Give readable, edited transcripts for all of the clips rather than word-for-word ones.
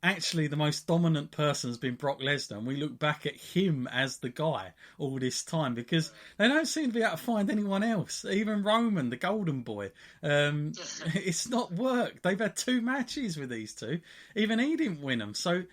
actually the most dominant person has been Brock Lesnar, and we look back at him as the guy all this time because they don't seem to be able to find anyone else. Even Roman, the Golden Boy, it's not worked. They've had 2 matches with these two. Even he didn't win them. So,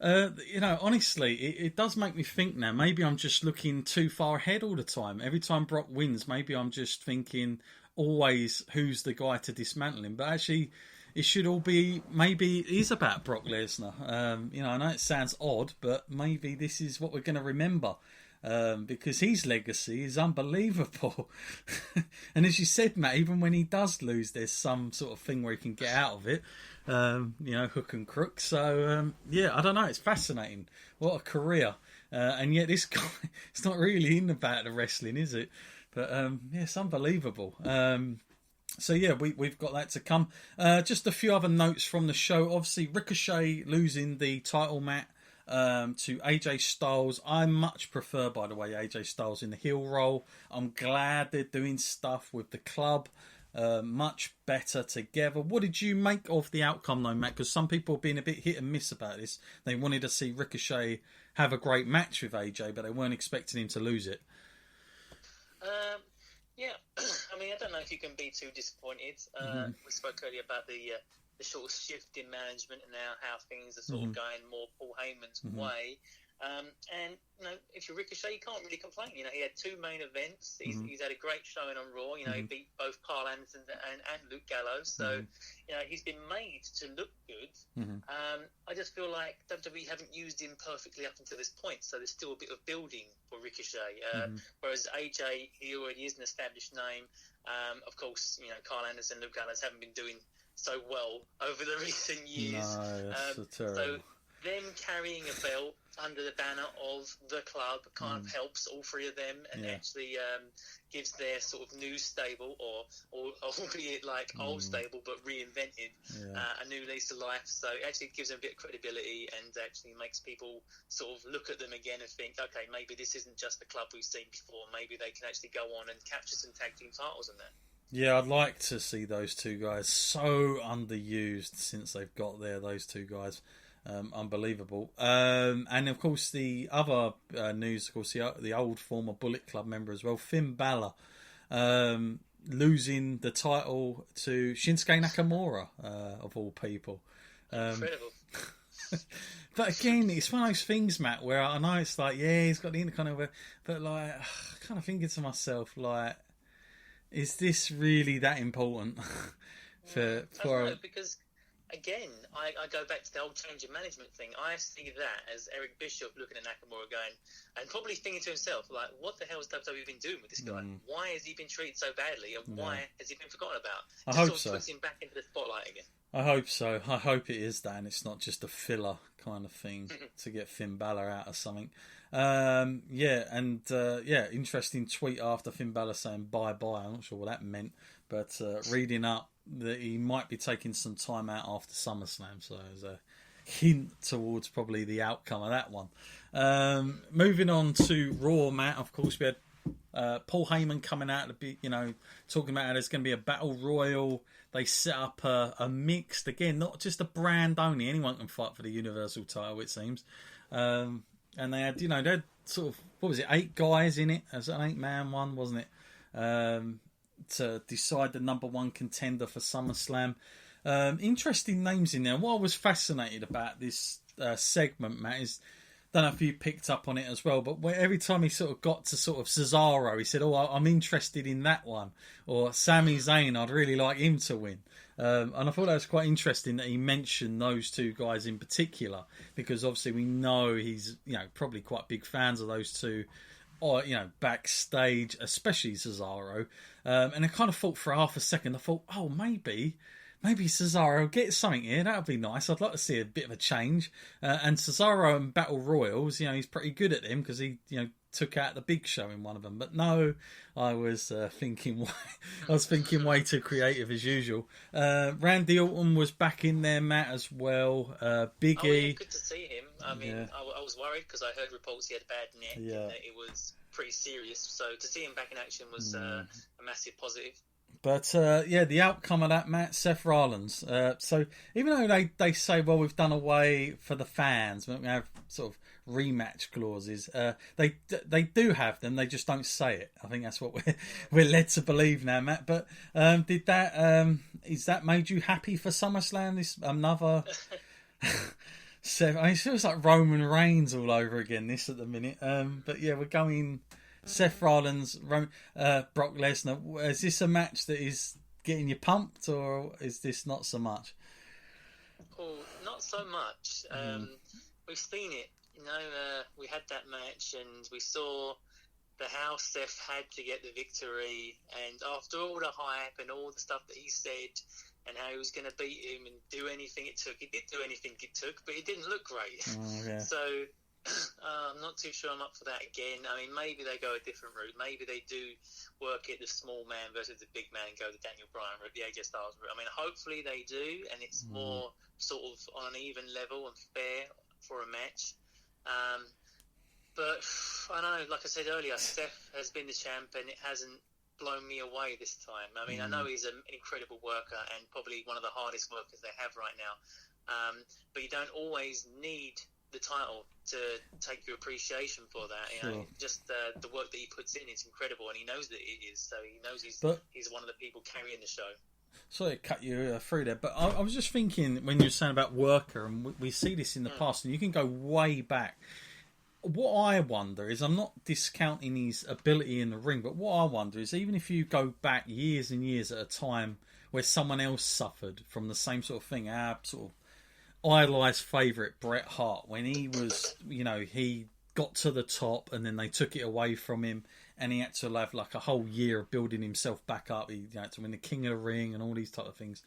honestly, it does make me think now. Maybe I'm just looking too far ahead all the time. Every time Brock wins, maybe I'm just thinking always who's the guy to dismantle him. But actually, it should all be, maybe it is about Brock Lesnar. I know it sounds odd, but maybe this is what we're going to remember. Because his legacy is unbelievable. And as you said, Matt, even when he does lose, there's some sort of thing where he can get out of it. Hook and crook. So, I don't know. It's fascinating. What a career. And yet this guy, it's not really in about the wrestling, is it? But, it's unbelievable. We've got that to come. Just a few other notes from the show. Obviously, Ricochet losing the title match to AJ Styles. I much prefer, by the way, AJ Styles in the heel role. I'm glad they're doing stuff with the club. Much better together. What did you make of the outcome, though, Matt? Because some people have been a bit hit and miss about this. They wanted to see Ricochet have a great match with AJ, but they weren't expecting him to lose it. I mean, I don't know if you can be too disappointed. We spoke earlier about the sort of shift in management and now how things are sort of going more Paul Heyman's way. If you're Ricochet, you can't really complain. He had 2 main events. He's had a great showing on Raw. He beat both Carl Anderson and Luke Gallows. So, he's been made to look good. I just feel like WWE haven't used him perfectly up until this point. So there's still a bit of building for Ricochet. Whereas AJ, he already is an established name. Of course, Carl Anderson, Luke Gallows haven't been doing so well over the recent years. No, that's terrible. So them carrying a belt under the banner of the club kind of helps all 3 of them and actually gives their sort of new stable or albeit like old stable but reinvented a new lease of life. So it actually gives them a bit of credibility and actually makes people sort of look at them again and think, okay, maybe this isn't just the club we've seen before. Maybe they can actually go on and capture some tag team titles in there. Yeah, I'd like to see those 2 guys. So underused since they've got there, those 2 guys. Unbelievable. And of course, the other news, of course, the old former Bullet Club member as well, Finn Balor, losing the title to Shinsuke Nakamura, of all people. Incredible. But again, it's one of those things, Matt, where I know it's like, he's got the kind of, but like, kind of thinking to myself, like, is this really that important? Because again, I go back to the whole change of management thing. I see that as Eric Bischoff looking at Nakamura going, and probably thinking to himself, like, what the hell has WWE been doing with this guy? Why has he been treated so badly, and why has he been forgotten about? I hope so. Puts him back into the spotlight again. I hope so. I hope it is that, and it's not just a filler kind of thing to get Finn Balor out of something. Interesting tweet after Finn Balor saying bye-bye. I'm not sure what that meant, but reading up that he might be taking some time out after SummerSlam, so there's a hint towards probably the outcome of that one. Moving on to Raw, Matt, of course, we had Paul Heyman coming out, talking about how there's going to be a battle royal. They set up a mixed, again, not just a brand only. Anyone can fight for the Universal title, it seems. And they had, they had sort of, 8 guys in it? It was an 8-man one, wasn't it? To decide the number 1 contender for SummerSlam. Interesting names in there. What I was fascinated about this segment, Matt, is, don't know if you picked up on it as well, but every time he sort of got to sort of Cesaro, he said, I'm interested in that one. Or Sami Zayn, I'd really like him to win. And I thought that was quite interesting that he mentioned those 2 guys in particular, because obviously we know he's, probably quite big fans of those 2, or, backstage, especially Cesaro. And I kind of thought for half a second, I thought, maybe Cesaro gets something here. That would be nice. I'd like to see a bit of a change. And Cesaro and Battle Royals, he's pretty good at them because he, took out the Big Show in one of them. But no, I was thinking way too creative as usual. Randy Orton was back in there, Matt, as well. Big E. Good to see him. I mean, I was worried because I heard reports he had a bad neck and that it was pretty serious. So to see him back in action was a massive positive. But the outcome of that match, Seth Rollins. So even though they say, well, we've done away for the fans, we don't have sort of rematch clauses. They do have them. They just don't say it. I think that's what we're led to believe now, Matt. But did that is that made you happy for SummerSlam? This another. Seth, I mean, it feels like Roman Reigns all over again. This at the minute. But yeah, we're going. Seth Rollins, Brock Lesnar. Is this a match that is getting you pumped, or is this not so much? Oh, not so much. We've seen it. We had that match, and we saw how Seth had to get the victory. And after all the hype and all the stuff that he said, and how he was going to beat him and do anything it took, he did do anything it took, but it didn't look great. Oh, yeah. So. I'm not too sure I'm up for that again. I mean, maybe they go a different route. Maybe they do work it the small man versus the big man, go the Daniel Bryan route, the AJ Styles route. I mean, hopefully they do, and it's more sort of on an even level and fair for a match. But I know, like I said earlier, Seth has been the champ, and it hasn't blown me away this time. I mean, I know he's an incredible worker and probably one of the hardest workers they have right now. But you don't always need the title to take your appreciation for that. You know, just the work that he puts in is incredible, and he knows that it is. So he knows he's one of the people carrying the show. Sorry to cut you through there, but I was just thinking when you were saying about worker, and we see this in the past, and you can go way back. What I wonder is, I'm not discounting his ability in the ring, but what I wonder is, even if you go back years and years at a time where someone else suffered from the same sort of thing, our sort of idolised favourite Bret Hart, when he was, he got to the top and then they took it away from him, and he had to have like a whole year of building himself back up. He had to win the King of the Ring and all these type of things.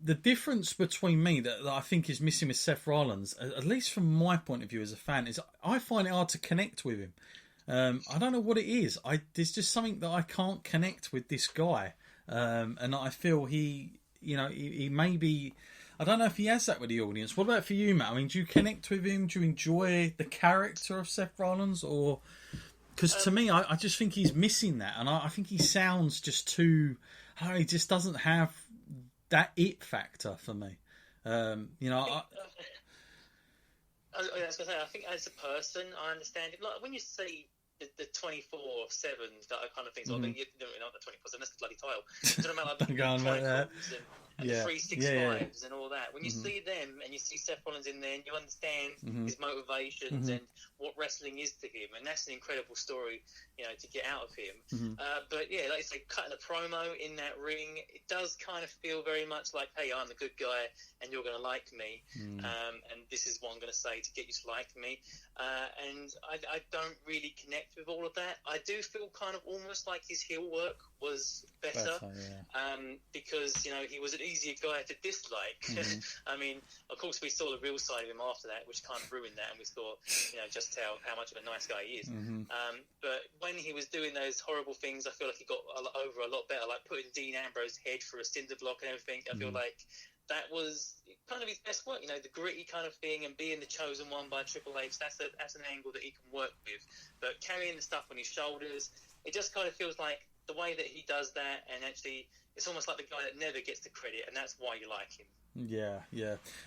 The difference between me that I think is missing with Seth Rollins, at least from my point of view as a fan, is I find it hard to connect with him. I don't know what it is. There's just something that I can't connect with this guy, and I feel he may be. I don't know if he has that with the audience. What about for you, Matt? I mean, do you connect with him? Do you enjoy the character of Seth Rollins? Or because to me, I just think he's missing that, and I think he sounds just too. He just doesn't have that it factor for me. I think as a person, I understand it. Like when you see the 24/7 that I kind of think, not the 24/7, that's the bloody title. You know, like the Chronicles and the 365s and all that. When you see them and you see Seth Rollins in there, and you understand his motivations and what wrestling is to him, and that's an incredible story, to get out of him. But yeah, like you say, cutting a promo in that ring, it does kind of feel very much like, hey, I'm the good guy, and you're going to like me, and this is what I'm going to say to get you to like me. And I don't really connect with all of that. I do feel kind of almost like his heel work was better, because he was an easier guy to dislike. I mean, of course, we saw the real side of him after that, which kind of ruined that, and we saw just how much of a nice guy he is. But when he was doing those horrible things, I feel like he got over a lot better, like putting Dean Ambrose's head through a cinder block and everything. I feel like that was kind of his best work, the gritty kind of thing, and being the chosen one by Triple H. That's an angle that he can work with. But carrying the stuff on his shoulders, it just kind of feels like the way that he does that, and actually, it's almost like the guy that never gets the credit, and that's why you like him. Yeah.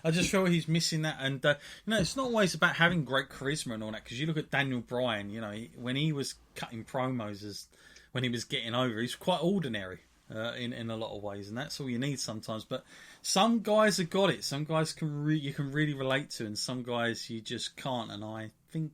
I just feel he's missing that, and it's not always about having great charisma and all that. Because you look at Daniel Bryan, when he was cutting promos, when he was getting over, he's quite ordinary. In a lot of ways, and that's all you need sometimes. But some guys have got it. Some guys you can really relate to, and some guys you just can't. And I think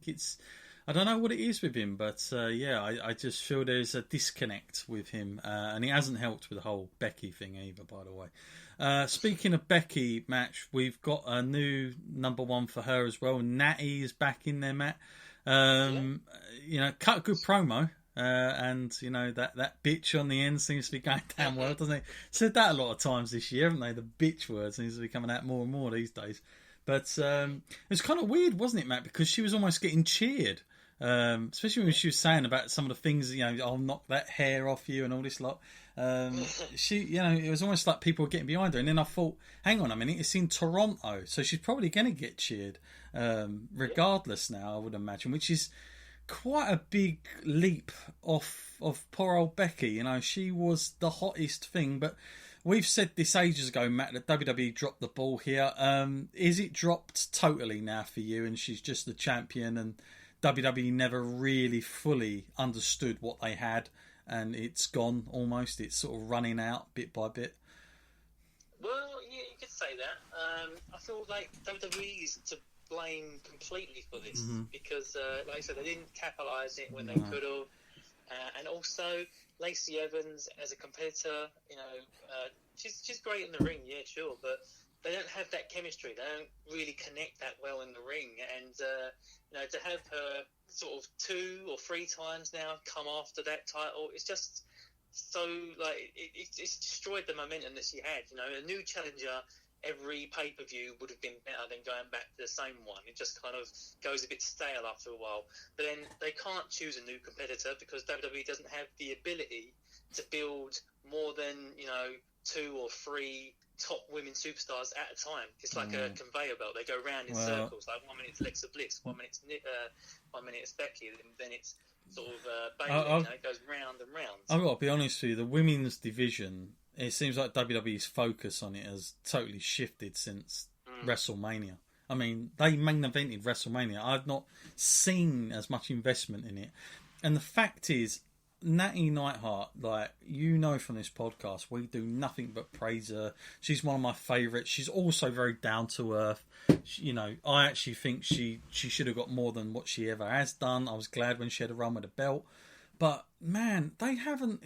I don't know what it is with him, but I just feel there's a disconnect with him, and it hasn't helped with the whole Becky thing either, by the way. Speaking of Becky, match, we've got a new number one for her as well. Natty is back in there, Matt. Cut a good promo. And that bitch on the end seems to be going down well, doesn't it? Said that a lot of times this year, haven't they? The bitch word seems to be coming out more and more these days. But it's kind of weird, wasn't it, Matt? Because she was almost getting cheered, especially when she was saying about some of the things, I'll knock that hair off you and all this lot. It was almost like people were getting behind her. And then I thought, hang on a minute, it's in Toronto, so she's probably going to get cheered, regardless now, I would imagine, which is quite a big leap off of poor old Becky. You know, she was the hottest thing, but we've said this ages ago, Matt, that WWE dropped the ball here. Is it dropped totally now for you, and she's just the champion, and WWE never really fully understood what they had, and it's gone almost? It's sort of running out bit by bit. Well, yeah, you could say that. I feel like WWE is to blame completely for this because, like I said, they didn't capitalise it when they could have, and also Lacey Evans as a competitor, you know, she's great in the ring, yeah, sure, but they don't have that chemistry. They don't really connect that well in the ring, and you know, to have her sort of 2 or 3 times now come after that title, it's just so like it's destroyed the momentum that she had. You know, a new challenger every pay-per-view would have been better than going back to the same one. It just kind of goes a bit stale after a while. But then they can't choose a new competitor because WWE doesn't have the ability to build more than, you know, 2 or 3 top women superstars at a time. It's like a conveyor belt. They go round in circles. Like 1 minute it's Alexa Bliss, 1 minute it's Becky, and then it's sort of Bayley. You know, it goes round and round. I've got to be honest with you, the women's division, it seems like WWE's focus on it has totally shifted since WrestleMania. I mean, they main evented WrestleMania. I've not seen as much investment in it. And the fact is, Natty Neidhart, like, you know from this podcast, we do nothing but praise her. She's one of my favourites. She's also very down to earth. You know, I actually think she should have got more than what she ever has done. I was glad when she had a run with a belt. But, man, they haven't...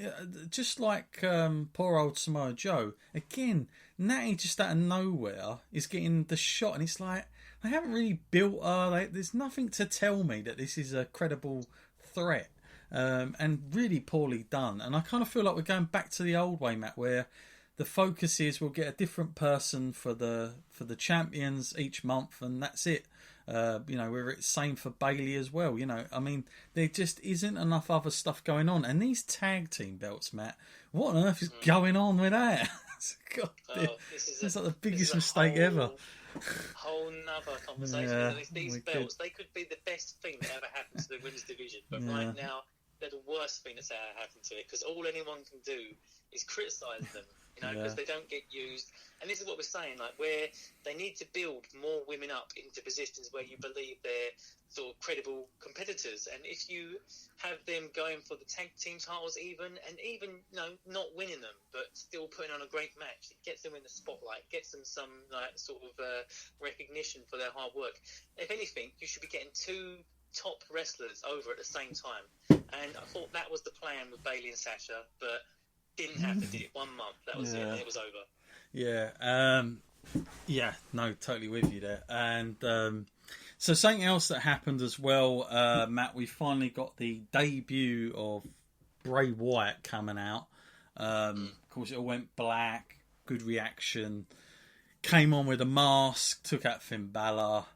Just like poor old Samoa Joe, again, Natty just out of nowhere is getting the shot. And it's like, they haven't really built her. There's nothing to tell me that this is a credible threat. And really poorly done. And I kind of feel like we're going back to the old way, Matt, where the focus is we'll get a different person for the champions each month, and that's it. You know, where it's same for Bayley as well. You know, I mean, there just isn't enough other stuff going on. And these tag team belts, Matt, what on earth is going on with that? God, this is like the biggest mistake ever. Whole nother conversation. Yeah, these belts, they could be the best thing that ever happened to the women's division, but right now they're the worst thing that's ever happened to it because all anyone can do is criticise them, you know, because they don't get used. And this is what we're saying, like, where they need to build more women up into positions where you believe they're sort of credible competitors. And if you have them going for the tag team titles even, you know, not winning them, but still putting on a great match, it gets them in the spotlight, gets them some, like, sort of recognition for their hard work. If anything, you should be getting 2 top wrestlers over at the same time. And I thought that was the plan with Bayley and Sasha, but didn't happen, did it? 1 month, that was it, and it was over. Yeah, no, totally with you there. And so something else that happened as well, Matt, we finally got the debut of Bray Wyatt coming out. Of course, it all went black, good reaction. Came on with a mask, took out Finn Balor.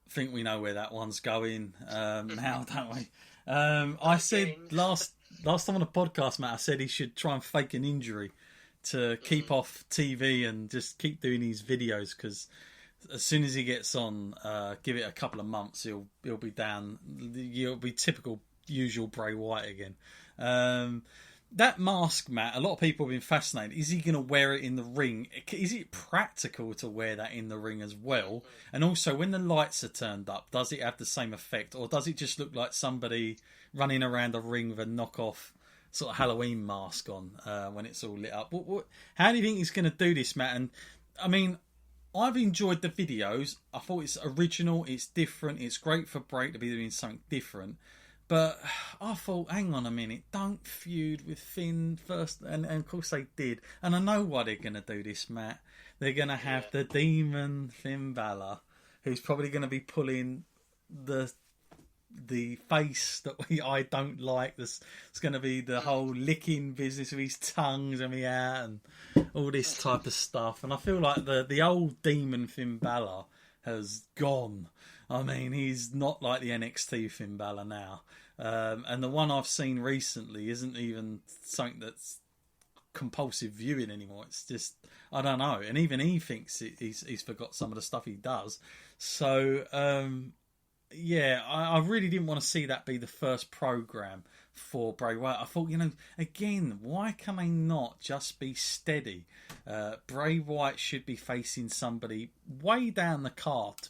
I think we know where that one's going now, don't we? I said last time on the podcast, Matt, I said he should try and fake an injury to keep off TV and just keep doing these videos, because as soon as he gets on, give it a couple of months, he'll be down. He'll be typical, usual Bray Wyatt again. That mask, Matt, a lot of people have been fascinated. Is he going to wear it in the ring? Is it practical to wear that in the ring as well? And also, when the lights are turned up, does it have the same effect? Or does it just look like somebody running around the ring with a knockoff sort of Halloween mask on when it's all lit up? How do you think he's going to do this, Matt? And, I mean, I've enjoyed the videos. I thought it's original, it's different, it's great for Bray to be doing something different. But I thought, hang on a minute, don't feud with Finn first. And of course they did. And I know why they're going to do this, Matt. They're going to have the demon Finn Balor, who's probably going to be pulling the face that I don't like. It's going to be the whole licking business with his tongues and me out and all this type of stuff. And I feel like the old demon Finn Balor has gone. I mean, he's not like the NXT Finn Balor now. And the one I've seen recently isn't even something that's compulsive viewing anymore. It's just, I don't know. And even he thinks he's forgot some of the stuff he does. So yeah, I really didn't want to see that be the first program for Bray Wyatt. I thought, again, why can they not just be steady? Bray Wyatt should be facing somebody way down the card,